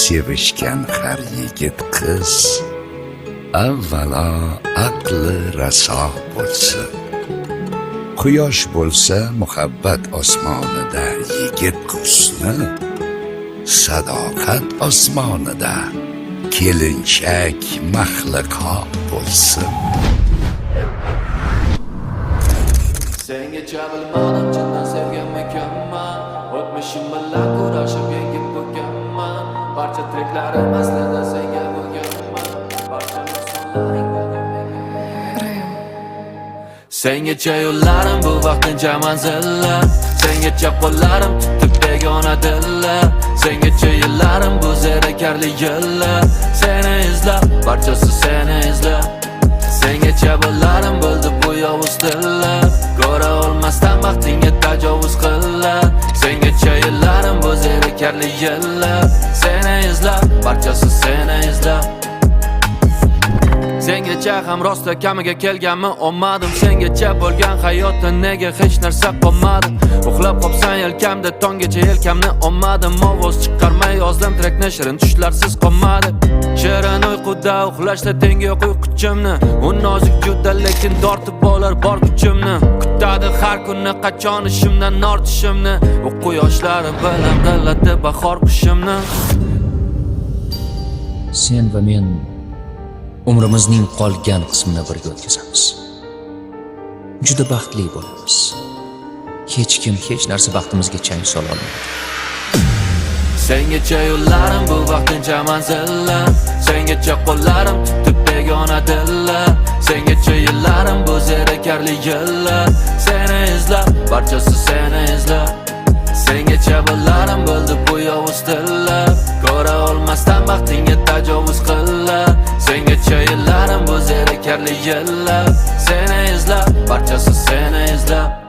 sevishgan har yigit qiz avvalo aqli raso bo'lsin. Quyosh bo'lsa muhabbat osmonida yigit husni, sadoqat osmonida kelinchak mahliqo bo'lsin. Senga chavilmadim, chindan sevgan ekanman. O'tmishim bilan kurashib yengib bo'lganman. Barcha treklarim aslida senga bo'lganman. Barcha misollaring sengacha yo'llarim bu vaqtincha manzillar. Sengacha qo'llarim tutib begona dillar. Sengacha yillarim bu zerikarli yillar. Seni izlab, barchasi seni izlab. Sengacha bo'larim bo'ldi bu yovuz dillar. Ko'ra olmasdan vaqtingga tajovuz qillar. Sengacha yillarim bu zerikarli yillar. Seni izlab, barchasi seni izlab. Sengacha ham rosta kamiga kelganmi olmadim. Sengacha bo'lgan hayotda nega hech narsa qolmadi. Uxlab qopsan yelkamda tonggacha yelkamni olmadim. Ovoz chiqarmay yozdim trekni, shirin tushlarsiz qolmadi. Shirin uyquda uxlashda tengi yo'q uyquchimni. U nozik juda lekin tortib olar bor kuchimni. Kutadi har kunni qachon ishimdan ortishimni. U quyoshlari bilan qiladi bahor qushimni. Sen va men umrimizning qolgan qismini birga o'tkazamiz. Juda baxtli bo'lamiz. Hech kim hech narsa baxtimizga chang sola olmaydi. Sengacha yo'llarim bu vaqtincha manzillar. Sengacha qo'llarim tutib begona dillar. Sengacha yillarim bu zerikarli yillar. Seni izlab, barchasi seni izlab. Sengacha bo'larim bo'ldi bu yovuz dillar. Ko'ra olmasdan vaqtingga tajovuz qillar. Sengacha yillarim bu zerikarli yillar. Seni izlab, barchasi seni izlab.